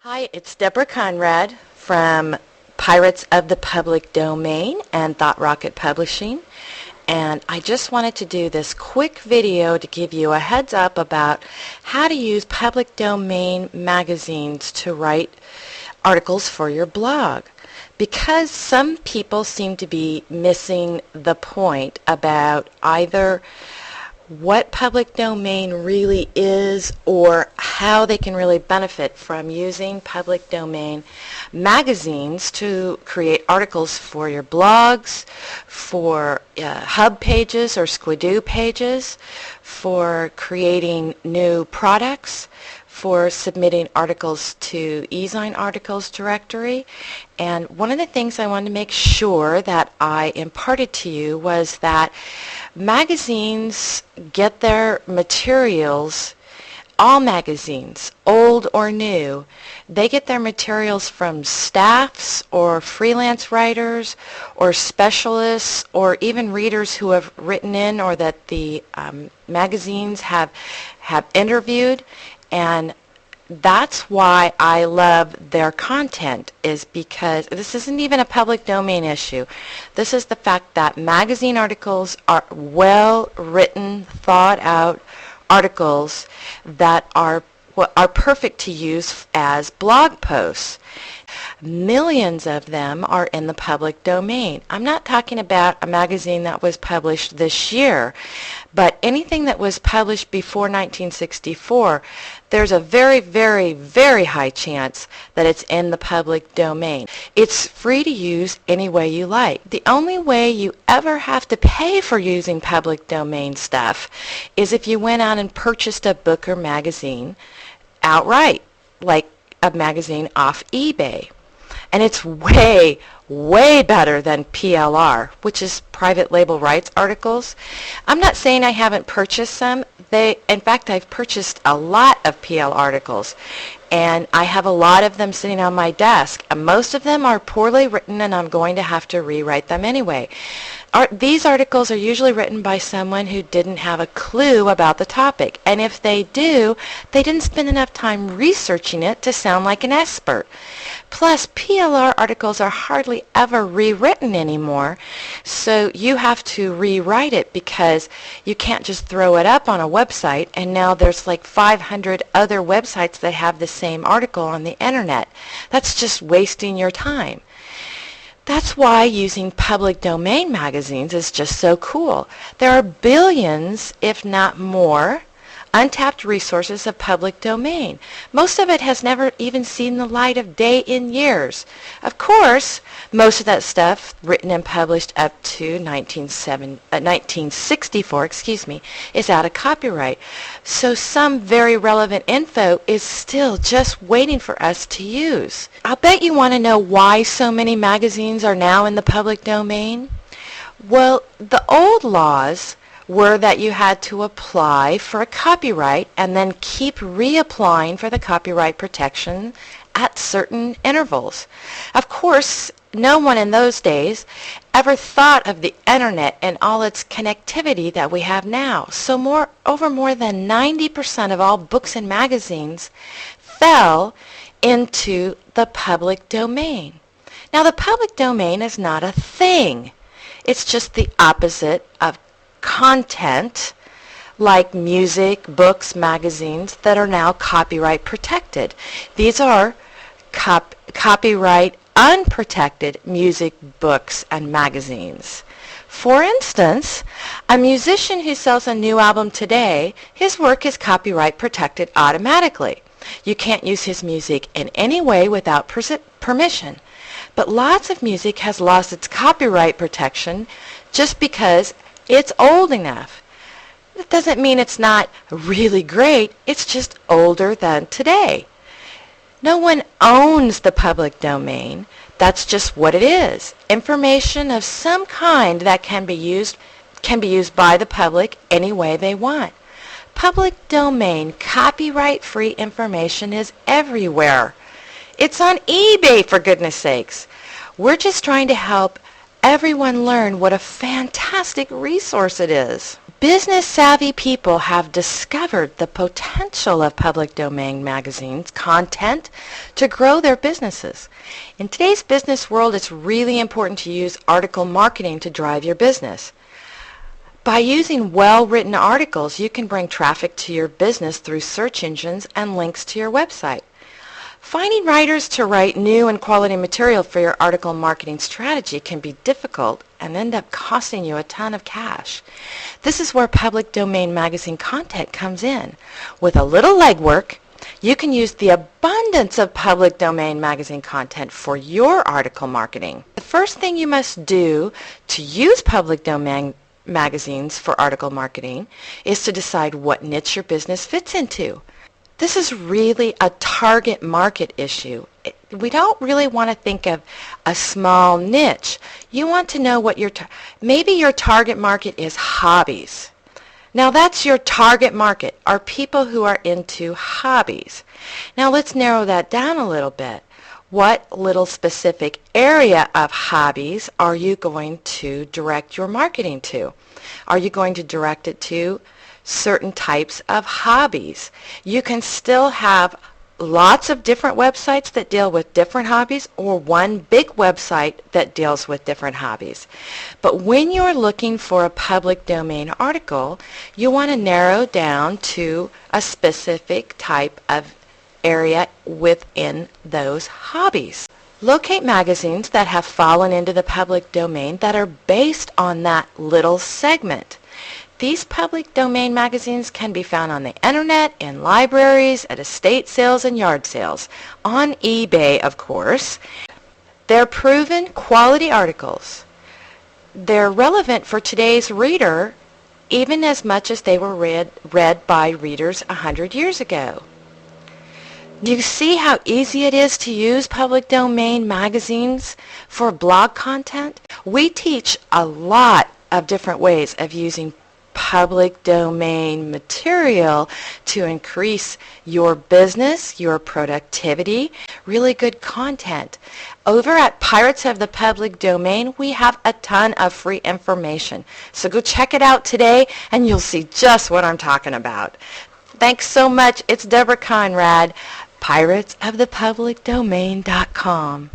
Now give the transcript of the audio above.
Hi, it's Deborah Conrad from Pirates of the Public Domain and Thought Rocket Publishing. And I just wanted to do this quick video to give you a heads up about how to use public domain magazines to write articles for your blog. Because some people seem to be missing the point about either what public domain really is or how they can really benefit from using public domain magazines to create articles for your blogs, for hub pages or Squidoo pages, for creating new products, for submitting articles to eZine Articles Directory. And one of the things I wanted to make sure that I imparted to you was that magazines get their materials, all magazines, old or new, they get their materials from staffs or freelance writers or specialists or even readers who have written in or that the magazines have interviewed. And that's why I love their content, is because this isn't even a public domain issue. This is the fact that magazine articles are well written, thought out articles that are perfect to use as blog posts. Millions of them are in the public domain. I'm not talking about a magazine that was published this year, but anything that was published before 1964, there's a very, very, very high chance that it's in the public domain. It's free to use any way you like. The only way you ever have to pay for using public domain stuff is if you went out and purchased a book or magazine outright, like a magazine off eBay. And it's way, way better than PLR, which is private label rights articles. I'm not saying I haven't purchased some. In fact, I've purchased a lot of PL articles, and I have a lot of them sitting on my desk. And most of them are poorly written, and I'm going to have to rewrite them anyway. These articles are usually written by someone who didn't have a clue about the topic. And if they do, they didn't spend enough time researching it to sound like an expert. Plus, PLR articles are hardly ever rewritten anymore, so you have to rewrite it because you can't just throw it up on a website, and now there's like 500 other websites that have the same article on the internet. That's just wasting your time. That's why using public domain magazines is just so cool. There are billions, if not more, untapped resources of public domain. Most of it has never even seen the light of day in years. Of course, most of that stuff written and published up to 1964, is out of copyright. So some very relevant info is still just waiting for us to use. I'll bet you want to know why so many magazines are now in the public domain. Well, the old laws were that you had to apply for a copyright and then keep reapplying for the copyright protection at certain intervals. Of course, no one in those days ever thought of the internet and all its connectivity that we have now. So over more than 90% of all books and magazines fell into the public domain. Now, the public domain is not a thing. It's just the opposite of content like music, books, magazines that are now copyright protected. These are copyright unprotected music, books, and magazines. For instance, a musician who sells a new album today, his work is copyright protected automatically. You can't use his music in any way without permission. But lots of music has lost its copyright protection just because it's old enough. It doesn't mean it's not really great, it's just older than today. No one owns the public domain. That's just what it is. Information of some kind that can be used by the public any way they want. Public domain, copyright-free information is everywhere. It's on eBay, for goodness sakes. We're just trying to help everyone learn what a fantastic resource it is. Business-savvy people have discovered the potential of public domain magazines' content to grow their businesses. In today's business world, it's really important to use article marketing to drive your business. By using well-written articles, you can bring traffic to your business through search engines and links to your website. Finding writers to write new and quality material for your article marketing strategy can be difficult and end up costing you a ton of cash. This is where public domain magazine content comes in. With a little legwork, you can use the abundance of public domain magazine content for your article marketing. The first thing you must do to use public domain magazines for article marketing is to decide what niche your business fits into. This is really a target market issue. We don't really want to think of a small niche. You want to know what maybe your target market is hobbies. Now that's your target market, are people who are into hobbies. Now let's narrow that down a little bit. What little specific area of hobbies are you going to direct your marketing to? Are you going to direct it to certain types of hobbies? You can still have lots of different websites that deal with different hobbies, or one big website that deals with different hobbies. But when you're looking for a public domain article, you want to narrow down to a specific type of area within those hobbies. Locate magazines that have fallen into the public domain that are based on that little segment. These public domain magazines can be found on the internet, in libraries, at estate sales and yard sales, on eBay, of course. They're proven quality articles. They're relevant for today's reader even as much as they were read by readers 100 years ago. Do you see how easy it is to use public domain magazines for blog content? We teach a lot of different ways of using public domain material to increase your business, your productivity, really good content. Over at Pirates of the Public Domain, we have a ton of free information. So go check it out today and you'll see just what I'm talking about. Thanks so much. It's Deborah Conrad, piratesofthepublicdomain.com.